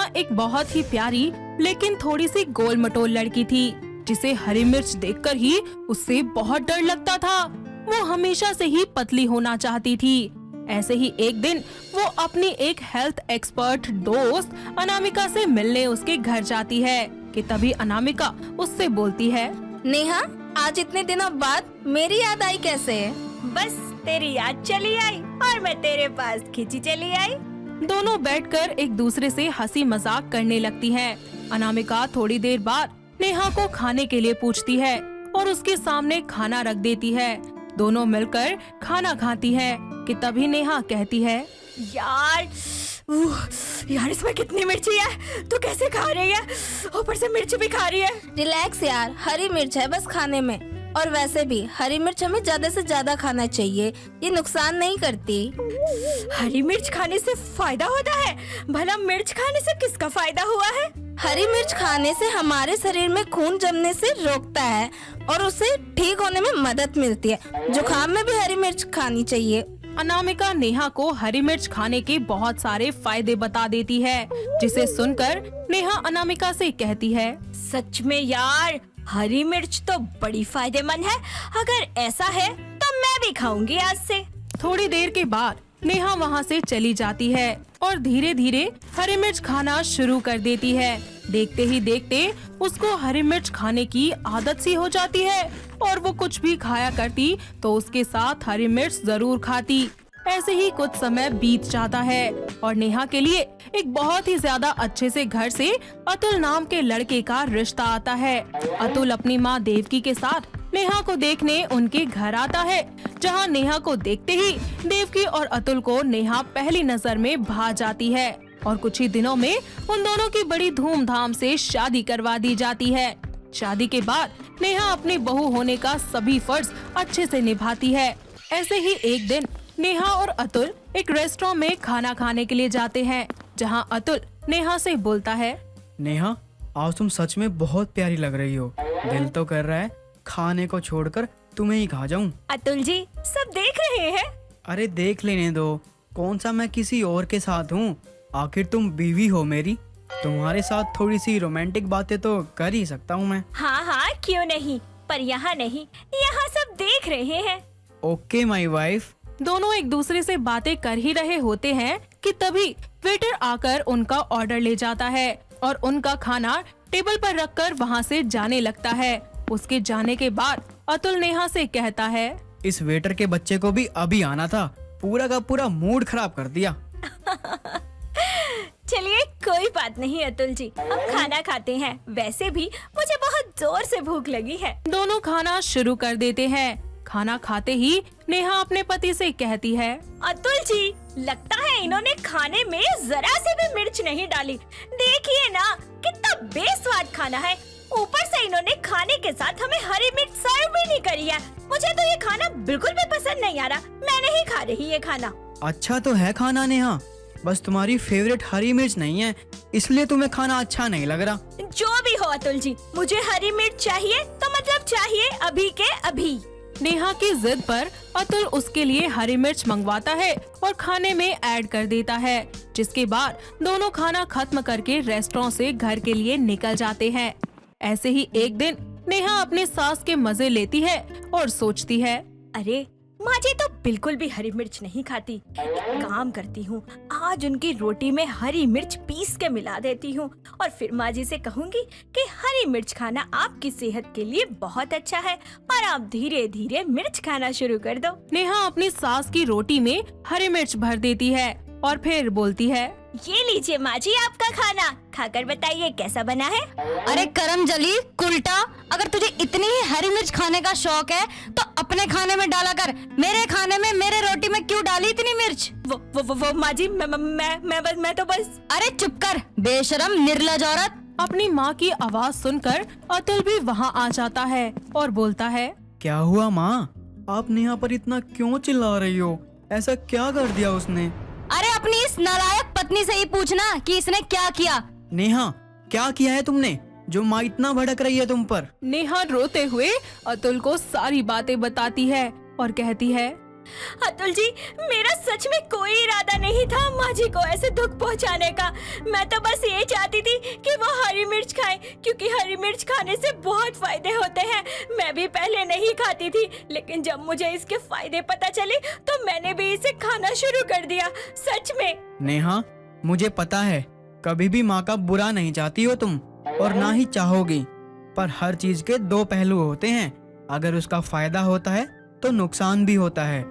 नेहा एक बहुत ही प्यारी लेकिन थोड़ी सी गोल मटोल लड़की थी, जिसे हरी मिर्च देखकर ही उससे बहुत डर लगता था। वो हमेशा से ही पतली होना चाहती थी। ऐसे ही एक दिन वो अपनी एक हेल्थ एक्सपर्ट दोस्त अनामिका से मिलने उसके घर जाती है कि तभी अनामिका उससे बोलती है, नेहा, आज इतने दिनों बाद मेरी याद आई कैसे? बस तेरी याद चली आई और मैं तेरे पास खिंची चली आई। दोनों बैठकर एक दूसरे से हंसी मजाक करने लगती हैं। अनामिका थोड़ी देर बाद नेहा को खाने के लिए पूछती है और उसके सामने खाना रख देती है। दोनों मिलकर खाना खाती है कि तभी नेहा कहती है, यार यार इसमें कितनी मिर्ची है, तू कैसे खा रही है? ऊपर से मिर्च भी खा रही है। रिलैक्स यार, हरी मिर्च है बस खाने में। और वैसे भी हरी मिर्च हमें ज्यादा से ज्यादा खाना चाहिए, ये नुकसान नहीं करती। हरी मिर्च खाने से फायदा होता है? भला मिर्च खाने से किसका फायदा हुआ है? हरी मिर्च खाने से हमारे शरीर में खून जमने से रोकता है और उसे ठीक होने में मदद मिलती है। जुकाम में भी हरी मिर्च खानी चाहिए। अनामिका नेहा को हरी मिर्च खाने के बहुत सारे फायदे बता देती है, जिसे सुनकर नेहा अनामिका से कहती है, सच में यार, हरी मिर्च तो बड़ी फायदेमंद है। अगर ऐसा है तो मैं भी खाऊंगी आज से। थोड़ी देर के बाद नेहा वहाँ से चली जाती है और धीरे धीरे हरी मिर्च खाना शुरू कर देती है। देखते ही देखते उसको हरी मिर्च खाने की आदत सी हो जाती है और वो कुछ भी खाया करती तो उसके साथ हरी मिर्च जरूर खाती। ऐसे ही कुछ समय बीत जाता है और नेहा के लिए एक बहुत ही ज्यादा अच्छे से घर से अतुल नाम के लड़के का रिश्ता आता है। अतुल अपनी माँ देवकी के साथ नेहा को देखने उनके घर आता है, जहाँ नेहा को देखते ही देवकी और अतुल को नेहा पहली नजर में भा जाती है और कुछ ही दिनों में उन दोनों की बड़ी धूमधाम से शादी करवा दी जाती है। शादी के बाद नेहा अपनी बहू होने का सभी फर्ज अच्छे से निभाती है। ऐसे ही एक दिन नेहा और अतुल एक रेस्टोरेंट में खाना खाने के लिए जाते हैं, जहाँ अतुल नेहा से बोलता है, नेहा, आज तुम सच में बहुत प्यारी लग रही हो। दिल तो कर रहा है खाने को छोड़कर तुम्हें ही खा जाऊं। अतुल जी सब देख रहे हैं। अरे देख लेने दो, कौन सा मैं किसी और के साथ हूँ। आखिर तुम बीवी हो मेरी, तुम्हारे साथ थोड़ी सी रोमांटिक बातें तो कर ही सकता हूँ मैं। हाँ हाँ क्यों नहीं, पर यहाँ नहीं, यहाँ सब देख रहे हैं। Okay my wife. दोनों एक दूसरे से बातें कर ही रहे होते हैं कि तभी वेटर आकर उनका ऑर्डर ले जाता है और उनका खाना टेबल पर रखकर वहाँ से जाने लगता है। उसके जाने के बाद अतुल नेहा से कहता है, इस वेटर के बच्चे को भी अभी आना था, पूरा का पूरा मूड खराब कर दिया। चलिए कोई बात नहीं अतुल जी, हम खाना खाते हैं। वैसे भी मुझे बहुत जोर से भूख लगी है। दोनों खाना शुरू कर देते हैं। खाना खाते ही नेहा अपने पति से कहती है, अतुल जी, लगता है इन्होंने खाने में जरा से भी मिर्च नहीं डाली। देखिए ना कितना बेस्वाद खाना है। ऊपर से इन्होंने खाने के साथ हमें हरी मिर्च सर्व भी नहीं करी है। मुझे तो ये खाना बिल्कुल भी पसंद नहीं आ रहा। मैं नहीं खा रही ये खाना। अच्छा तो है खाना नेहा, बस तुम्हारी फेवरेट हरी मिर्च नहीं है, इसलिए तुम्हें खाना अच्छा नहीं लग रहा। जो भी हो अतुल जी, मुझे हरी मिर्च चाहिए तो मतलब चाहिए अभी के अभी। नेहा की जिद पर अतुल उसके लिए हरी मिर्च मंगवाता है और खाने में ऐड कर देता है, जिसके बाद दोनों खाना खत्म करके रेस्टोरेंट से घर के लिए निकल जाते हैं। ऐसे ही एक दिन नेहा अपने सास के मजे लेती है और सोचती है, अरे माँ जी तो बिल्कुल भी हरी मिर्च नहीं खाती। एक काम करती हूँ, आज उनकी रोटी में हरी मिर्च पीस के मिला देती हूँ और फिर माँ जी से कहूँगी कि हरी मिर्च खाना आपकी सेहत के लिए बहुत अच्छा है और आप धीरे धीरे मिर्च खाना शुरू कर दो। नेहा अपनी सास की रोटी में हरी मिर्च भर देती है और फिर बोलती है, ये लीजिए माँ जी आपका खाना, खाकर बताइए कैसा बना है। अरे करम जली कुलटा, अगर तुझे इतनी ही हरी मिर्च खाने का शौक है तो अपने खाने में डाला कर। मेरे खाने में, मेरे रोटी में क्यों डाली इतनी मिर्च? वो माँ जी, मैं तो बस। अरे चुप कर बेशरम निर्लज औरत। अपनी माँ की आवाज सुनकर अतुल भी वहाँ आ जाता है और बोलता है, क्या हुआ माँ, आप नेहा पर इतना क्यों चिल्ला रही हो? ऐसा क्या कर दिया उसने? अरे अपनी इस नालायक पत्नी से ही पूछना कि इसने क्या किया। नेहा, क्या किया है तुमने जो माँ इतना भड़क रही है तुम पर? नेहा रोते हुए अतुल को सारी बातें बताती है और कहती है, अतुल जी, मेरा सच में कोई इरादा नहीं था माँ जी को ऐसे दुख पहुंचाने का। मैं तो बस ये चाहती थी कि वो हरी मिर्च खाएं, क्योंकि हरी मिर्च खाने से बहुत फायदे होते हैं। मैं भी पहले नहीं खाती थी, लेकिन जब मुझे इसके फायदे पता चले तो मैंने भी इसे खाना शुरू कर दिया। सच में। नेहा, मुझे पता है कभी भी माँ का बुरा नहीं चाहती हो तुम, और ना ही चाहोगी, पर हर चीज के दो पहलू होते हैं। अगर उसका फायदा होता है तो नुकसान भी होता है।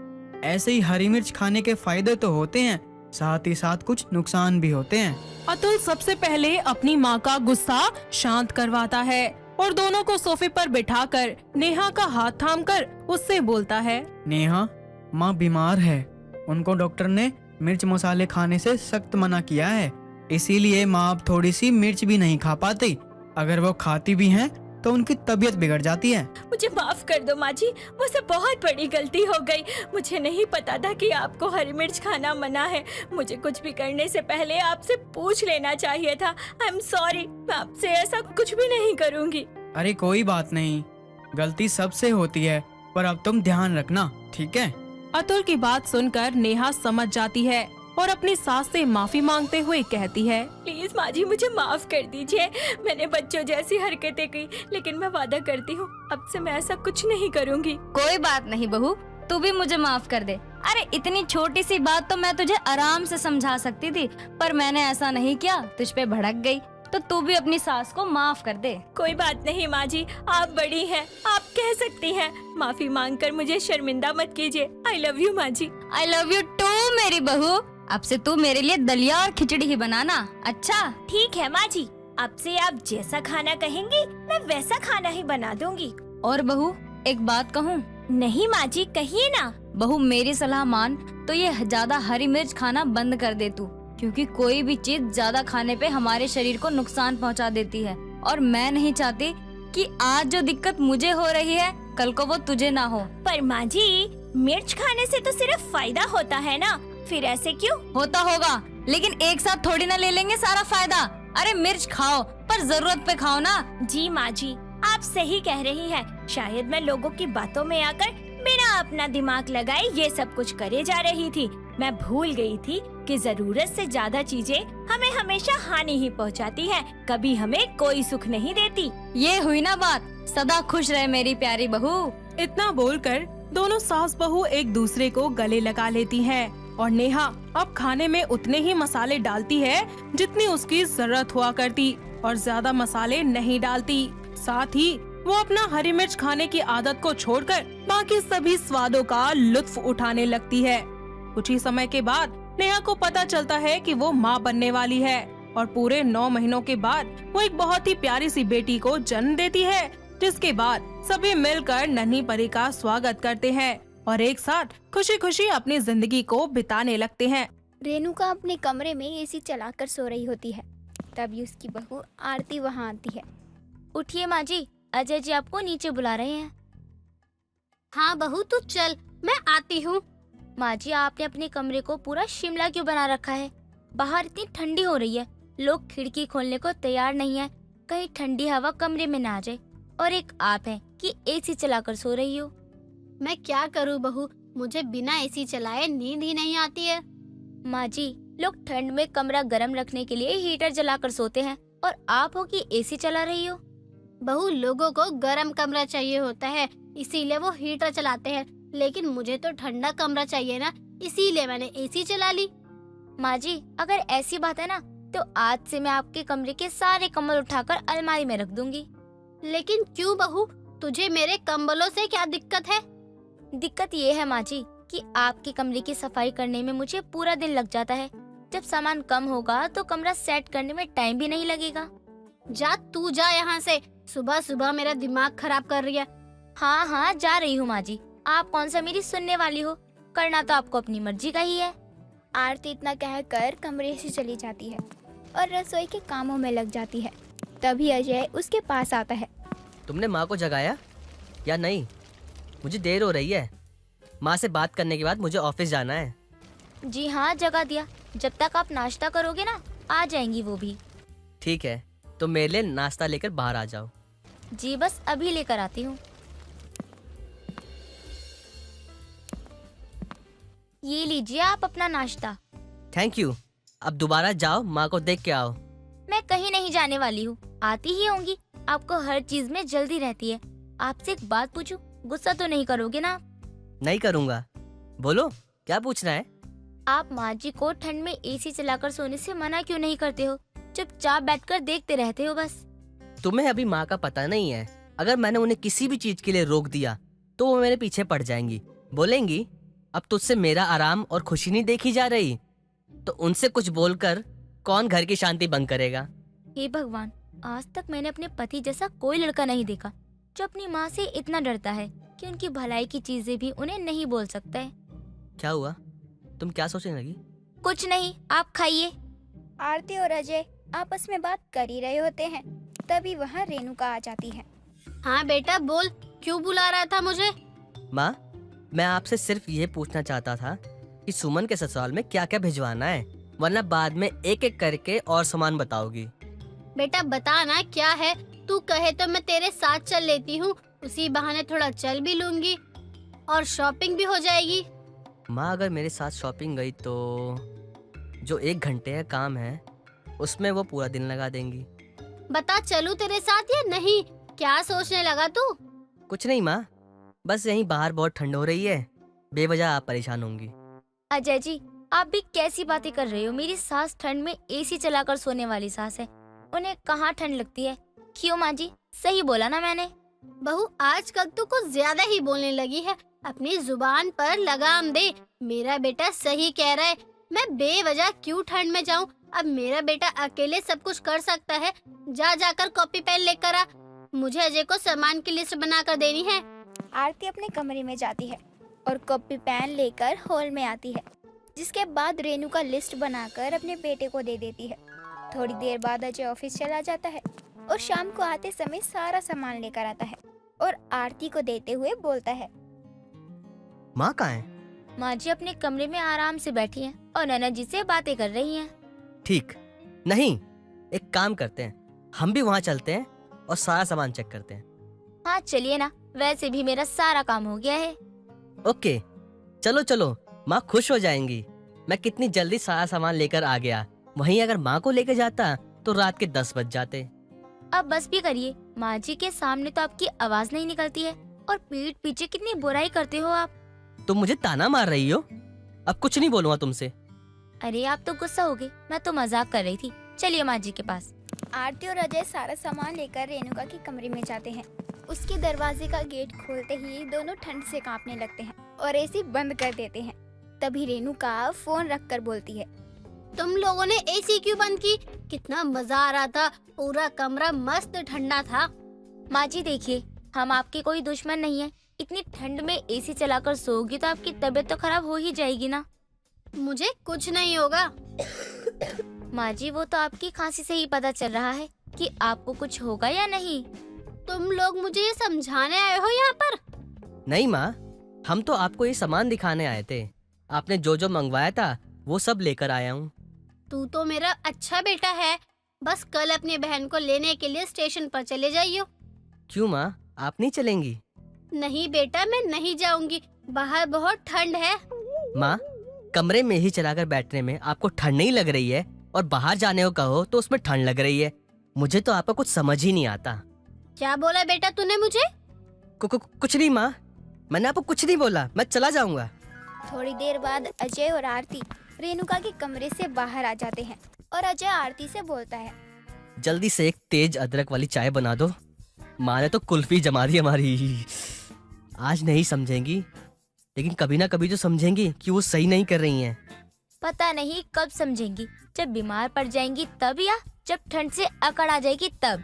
ऐसे ही हरी मिर्च खाने के फायदे तो होते हैं, साथ ही साथ कुछ नुकसान भी होते हैं। अतुल सबसे पहले अपनी माँ का गुस्सा शांत करवाता है और दोनों को सोफे पर बिठाकर नेहा का हाथ थामकर उससे बोलता है, नेहा, माँ बीमार है। उनको डॉक्टर ने मिर्च मसाले खाने से सख्त मना किया है, इसीलिए माँ अब थोड़ी सी मिर्च भी नहीं खा पाती। अगर वो खाती भी हैं तो उनकी तबीयत बिगड़ जाती है। मुझे माफ कर दो माँ जी, मुझसे बहुत बड़ी गलती हो गई। मुझे नहीं पता था कि आपको हरी मिर्च खाना मना है। मुझे कुछ भी करने से पहले आपसे पूछ लेना चाहिए था। आई एम सॉरी, मैं आपसे ऐसा कुछ भी नहीं करूँगी। अरे कोई बात नहीं, गलती सबसे होती है, पर अब तुम ध्यान रखना, ठीक है? अतुल की बात सुनकर नेहा समझ जाती है और अपनी सास से माफी मांगते हुए कहती है, प्लीज माँ जी, मुझे माफ कर दीजिए। मैंने बच्चों जैसी हरकतें की, लेकिन मैं वादा करती हूँ अब से मैं ऐसा कुछ नहीं करूँगी। कोई बात नहीं बहू, तू भी मुझे माफ कर दे। अरे इतनी छोटी सी बात तो मैं तुझे आराम से समझा सकती थी, पर मैंने ऐसा नहीं किया, तुझ पे भड़क गई। तो तू भी अपनी सास को माफ कर दे। कोई बात नहीं माँ जी, आप बड़ी हैं, आप कह सकती हैं। माफी मांगकर मुझे शर्मिंदा मत कीजिए। आई लव यू माँ जी। आई लव यू टू मेरी बहू। अब से तू मेरे लिए दलिया और खिचड़ी ही बनाना, अच्छा? ठीक है माँ जी, अब से आप जैसा खाना कहेंगी मैं वैसा खाना ही बना दूंगी। और बहू, एक बात कहूँ? नहीं माँ जी, कहिए ना। बहू मेरी सलाह मान तो ये ज्यादा हरी मिर्च खाना बंद कर दे तू, क्योंकि कोई भी चीज ज्यादा खाने पे हमारे शरीर को नुकसान पहुंचा देती है, और मैं नहीं चाहती कि आज जो दिक्कत मुझे हो रही है कल को वो तुझे ना हो। पर माँ जी, मिर्च खाने से तो सिर्फ फायदा होता है ना, फिर ऐसे क्यों? होता होगा, लेकिन एक साथ थोड़ी ना ले लेंगे सारा फायदा। अरे मिर्च खाओ, पर जरूरत पे खाओ ना। जी माँ जी, आप सही कह रही हैं। शायद मैं लोगों की बातों में आकर बिना अपना दिमाग लगाए ये सब कुछ करे जा रही थी। मैं भूल गई थी कि जरूरत से ज्यादा चीजें हमें हमेशा हानि ही पहुंचाती हैं, कभी हमें कोई सुख नहीं देती। ये हुई ना बात। सदा खुश रहे मेरी प्यारी बहू। इतना बोलकर दोनों सास बहू एक दूसरे को गले लगा लेती हैं और नेहा अब खाने में उतने ही मसाले डालती है जितनी उसकी जरूरत हुआ करती, और ज्यादा मसाले नहीं डालती। साथ ही वो अपना हरी मिर्च खाने की आदत को छोड़कर बाकी सभी स्वादों का लुत्फ उठाने लगती है। कुछ ही समय के बाद नेहा को पता चलता है कि वो माँ बनने वाली है, और पूरे 9 महीनों के बाद वो एक बहुत ही प्यारी सी बेटी को जन्म देती है, जिसके बाद सभी मिलकर नन्ही परी का स्वागत करते हैं और एक साथ खुशी खुशी अपनी जिंदगी को बिताने लगते हैं। रेणुका अपने कमरे में एसी चलाकर सो रही होती है, तभी उसकी बहू आरती वहाँ आती है। उठिए माँ जी, अजय जी आपको नीचे बुला रहे हैं। हाँ बहू, तू चल, मैं आती हूँ। माँ जी, आपने अपने कमरे को पूरा शिमला क्यों बना रखा है? बाहर इतनी ठंडी हो रही है, लोग खिड़की खोलने को तैयार नहीं है, कहीं ठंडी हवा कमरे में ना आ जाए। और एक आप हैं कि एसी चलाकर सो रही हो। मैं क्या करूँ बहू, मुझे बिना एसी चलाए नींद ही नहीं आती है। माँ जी, लोग ठंड में कमरा गर्म रखने के लिए हीटर जलाकर सोते हैं, और आप हो कि एसी चला रही हो। बहू, लोगों को गर्म कमरा चाहिए होता है, इसीलिए वो हीटर चलाते हैं, लेकिन मुझे तो ठंडा कमरा चाहिए ना, इसीलिए मैंने एसी चला ली। माँ जी, अगर ऐसी बात है ना, तो आज से मैं आपके कमरे के सारे कंबल उठाकर अलमारी में रख दूंगी। लेकिन क्यों बहू, तुझे मेरे कंबलों से क्या दिक्कत है? दिक्कत ये है माँ जी कि आपके कमरे की सफाई करने में मुझे पूरा दिन लग जाता है। जब सामान कम होगा तो कमरा सेट करने में टाइम भी नहीं लगेगा। जा, तू जा यहाँ से, सुबह सुबह मेरा दिमाग खराब कर रही है। हाँ हाँ, जा रही हूँ माँ जी, आप कौन सा मेरी सुनने वाली हो, करना तो आपको अपनी मर्जी का ही है। आरती इतना कहकर कमरे से चली जाती है और रसोई के कामों में लग जाती है। तभी अजय उसके पास आता है। तुमने माँ को जगाया या नहीं? मुझे देर हो रही है। माँ से बात करने के बाद मुझे ऑफिस जाना है। जी हाँ, जगा दिया। जब तक आप नाश्ता करोगे ना, आ जाएंगी वो भी। ठीक है, तो मेरे लिए नाश्ता लेकर बाहर आ जाओ। जी बस अभी लेकर आती हूँ। ये लीजिए आप अपना नाश्ता। Thank you. अब दोबारा जाओ, माँ को देख के आओ। मैं कहीं नहीं जाने वाली हूँ, आती ही होंगी। आपको हर चीज में जल्दी रहती है। आपसे एक बात पूछूं, गुस्सा तो नहीं करोगे ना? नहीं करूँगा। बोलो, क्या पूछना है? आप माँ जी को ठंड में एसी चलाकर सोने से मना क्यों नहीं करते हो? चुपचाप बैठकर देखते रहते हो बस। तुम्हें अभी माँ का पता नहीं है। अगर मैंने उन्हें किसी भी चीज के लिए रोक दिया तो वो मेरे पीछे पड़ जाएंगी, बोलेंगी अब तुझसे मेरा आराम और खुशी नहीं देखी जा रही। तो उनसे कुछ बोलकर कौन घर की शांति भंग करेगा? हे भगवान, आज तक मैंने अपने पति जैसा कोई लड़का नहीं देखा जो अपनी माँ से इतना डरता है कि उनकी भलाई की चीजें भी उन्हें नहीं बोल सकता है। क्या हुआ? तुम क्या सोचने लगी? कुछ नहीं, आप खाइए। आरती और अजय आपस में बात कर ही रहे होते हैं, तभी वहाँ रेणुका आ जाती है। हाँ बेटा बोल, क्यों बुला रहा था मुझे? माँ, मैं आपसे सिर्फ ये पूछना चाहता था कि सुमन के ससुराल में क्या क्या भिजवाना है, वरना बाद में एक एक करके और सामान बताओगी। बेटा बता ना क्या है, तू कहे तो मैं तेरे साथ चल लेती हूँ, उसी बहाने थोड़ा चल भी लूंगी और शॉपिंग भी हो जाएगी। माँ, अगर मेरे साथ शॉपिंग गई तो जो 1 घंटे का काम है उसमें वो पूरा दिन लगा देंगी। बता चलूं तेरे साथ या नहीं? क्या सोचने लगा तू? कुछ नहीं माँ, बस यहीं बाहर बहुत ठंड हो रही है, बेवजह आप परेशान होंगी। अजय जी, आप भी कैसी बातें कर रहे हो? मेरी सास ठंड में एसी चलाकर सोने वाली सास है, उन्हें कहाँ ठंड लगती है? क्यों माँ जी, सही बोला ना मैंने? बहू आजकल तो कुछ ज्यादा ही बोलने लगी है, अपनी जुबान पर लगाम दे। मेरा बेटा सही कह रहा है, मैं बेवजह क्यों ठंड में जाऊं? अब मेरा बेटा अकेले सब कुछ कर सकता है। जा जाकर कॉपी पेन लेकर आ, मुझे अजय को सामान की लिस्ट बनाकर देनी है। आरती अपने कमरे में जाती है और कॉपी पेन लेकर हॉल में आती है, जिसके बाद रेणुका लिस्ट बनाकर अपने बेटे को दे देती है। थोड़ी देर बाद अजय ऑफिस चला जाता है और शाम को आते समय सारा सामान लेकर आता है और आरती को देते हुए बोलता है, माँ कहाँ है? माँ जी अपने कमरे में आराम से बैठी हैं और नैना जी से बातें कर रही हैं। ठीक नहीं, एक काम करते हैं, हम भी वहाँ चलते हैं और सारा सामान चेक करते हैं। हाँ चलिए ना, वैसे भी मेरा सारा काम हो गया है। ओके, चलो चलो, माँ खुश हो जाएंगी। मैं कितनी जल्दी सारा सामान लेकर आ गया, वहीं अगर माँ को लेकर जाता तो रात के 10 बज जाते। अब बस भी करिए, माँ जी के सामने तो आपकी आवाज नहीं निकलती है और पीठ पीछे कितनी बुराई करते हो आप। तुम मुझे ताना मार रही हो? अब कुछ नहीं बोलूंगा तुमसे। अरे आप तो गुस्सा हो गए, मैं तो मजाक कर रही थी। चलिए माँ जी के पास। आरती और अजय सारा सामान लेकर रेणुका के कमरे में जाते हैं। उसके दरवाजे का गेट खोलते ही दोनों ठंड से कांपने लगते हैं और एसी बंद कर देते हैं। तभी रेणुका फोन रखकर बोलती है, तुम लोगों ने एसी क्यों बंद की? कितना मजा आ रहा था, पूरा कमरा मस्त ठंडा था। माँ जी देखिए, हम आपके कोई दुश्मन नहीं है। इतनी ठंड में एसी चलाकर सोओगी तो आपकी तबीयत तो खराब हो ही जाएगी ना। मुझे कुछ नहीं होगा। माँ जी वो तो आपकी खांसी से ही पता चल रहा है कि आपको कुछ होगा या नहीं। तुम लोग मुझे ये समझाने आए हो यहाँ पर? नहीं माँ, हम तो आपको ये सामान दिखाने आए थे। आपने जो जो मंगवाया था वो सब लेकर आया हूँ। तू तो मेरा अच्छा बेटा है, बस कल अपनी बहन को लेने के लिए स्टेशन पर चले जाइयो। क्यों माँ, आप नहीं चलेंगी? नहीं बेटा, मैं नहीं जाऊंगी, बाहर बहुत ठंड है। माँ, कमरे में ही चलाकर बैठने में आपको ठंड नहीं लग रही है और बाहर जाने को कहो तो उसमें ठंड लग रही है। मुझे तो आपका कुछ समझ ही नहीं आता। क्या बोला बेटा तूने मुझे? कुछ नहीं माँ, मैंने आपको कुछ नहीं बोला, मैं चला जाऊंगा। थोड़ी देर बाद अजय और आरती रेणुका के कमरे से बाहर आ जाते हैं और अजय आरती से बोलता है, जल्दी से एक तेज अदरक वाली चाय बना दो। माँ ने तो कुल्फी जमा दी हमारी। आज नहीं समझेंगी, लेकिन कभी ना कभी तो समझेंगी कि वो सही नहीं कर रही हैं। पता नहीं कब समझेंगी, जब बीमार पड़ जाएंगी तब या जब ठंड से अकड़ आ जाएगी तब।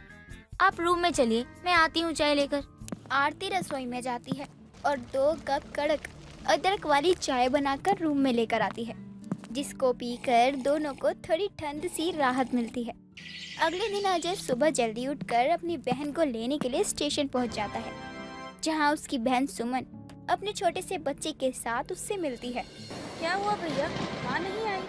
आप रूम में चलिए, मैं आती हूँ चाय लेकर। आरती रसोई में जाती है और 2 कप कड़क अदरक वाली चाय बनाकर रूम में लेकर आती है, जिसको पीकर दोनों को थोड़ी ठंड सी राहत मिलती है। अगले दिन अजय सुबह जल्दी उठकर अपनी बहन को लेने के लिए स्टेशन पहुंच जाता है, जहां उसकी बहन सुमन अपने छोटे से बच्चे के साथ उससे मिलती है। क्या हुआ भैया, माँ नहीं आई?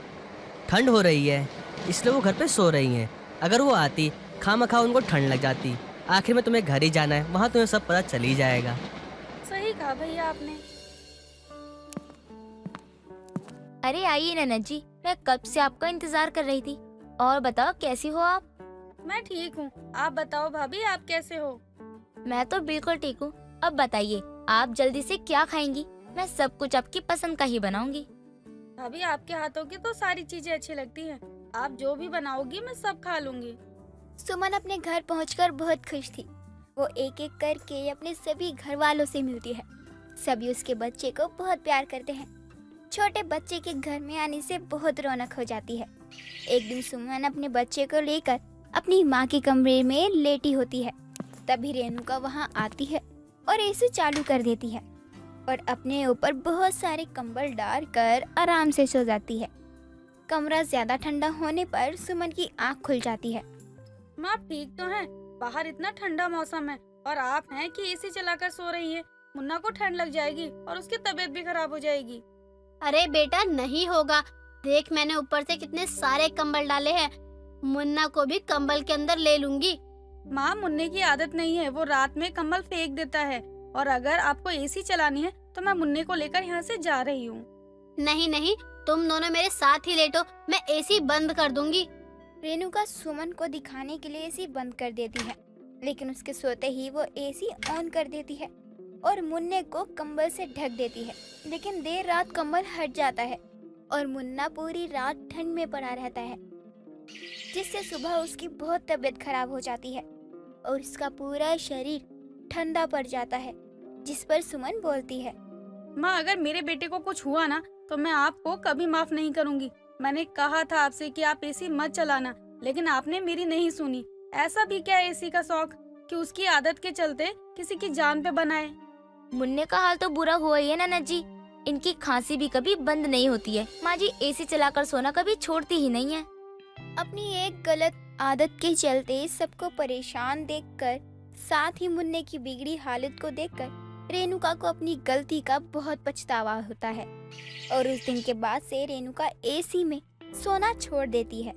ठंड हो रही है इसलिए वो घर पे सो रही हैं। अगर वो आती खामखा उनको ठंड लग जाती। आखिर में तुम्हें घर ही जाना है, वहाँ तुम्हें सब पता चल ही जाएगा। सही कहा भैया आपने। अरे आइए ननद जी, मैं कब से आपका इंतजार कर रही थी। और बताओ कैसी हो आप? मैं ठीक हूँ। आप बताओ भाभी, आप कैसे हो? मैं तो बिल्कुल ठीक हूँ। अब बताइए आप जल्दी से क्या खाएंगी? मैं सब कुछ आपकी पसंद का ही बनाऊंगी। भाभी, आपके हाथों की तो सारी चीजें अच्छी लगती हैं। आप जो भी बनाओगी मैं सब खा लूंगी। सुमन अपने घर पहुंचकर बहुत खुश थी। वो एक एक करके अपने सभी घर वालों से मिलती है। सभी उसके बच्चे को बहुत प्यार करते हैं। छोटे बच्चे के घर में आने से बहुत रौनक हो जाती है। एक दिन सुमन अपने बच्चे को लेकर अपनी माँ के कमरे में लेटी होती है। तभी रेणुका वहाँ आती है और एसी चालू कर देती है और अपने ऊपर बहुत सारे कंबल डालकर आराम से सो जाती है। कमरा ज्यादा ठंडा होने पर सुमन की आँख खुल जाती है। माँ, आप ठीक तो हैं? बाहर इतना ठंडा मौसम है और आप हैं कि एसी चलाकर सो रही हैं। मुन्ना को ठंड लग जाएगी और उसकी तबीयत भी खराब हो जाएगी। अरे बेटा, नहीं होगा। देख, मैंने ऊपर से कितने सारे कंबल डाले हैं। मुन्ना को भी कंबल के अंदर ले लूंगी। माँ, मुन्ने की आदत नहीं है, वो रात में कंबल फेंक देता है। और अगर आपको एसी चलानी है तो मैं मुन्ने को लेकर यहाँ से जा रही हूँ। नहीं नहीं, तुम दोनों मेरे साथ ही लेटो, मैं एसी बंद कर दूंगी। रेणुका सुमन को दिखाने के लिए एसी बंद कर देती है, लेकिन उसके सोते ही वो एसी ऑन कर देती है और मुन्ने को कंबल से ढक देती है। लेकिन देर रात कंबल हट जाता है और मुन्ना पूरी रात ठंड में पड़ा रहता है, जिससे सुबह उसकी बहुत तबीयत खराब हो जाती है और उसका पूरा शरीर ठंडा पड़ जाता है। जिस पर सुमन बोलती है, माँ, अगर मेरे बेटे को कुछ हुआ ना तो मैं आपको कभी माफ नहीं करूँगी। मैंने कहा था आपसे कि आप एसी मत चलाना, लेकिन आपने मेरी नहीं सुनी। ऐसा भी क्या एसी का शौक कि उसकी आदत के चलते किसी की जान पे बनाए। मुन्ने का हाल तो बुरा हुआ ही है ननद जी। इनकी खांसी भी कभी बंद नहीं होती है। माँ जी एसी चलाकर सोना कभी छोड़ती ही नहीं है। अपनी एक गलत आदत के चलते सबको परेशान देखकर, साथ ही मुन्ने की बिगड़ी हालत को देखकर रेणुका को अपनी गलती का बहुत पछतावा होता है और उस दिन के बाद से रेणुका एसी में सोना छोड़ देती है।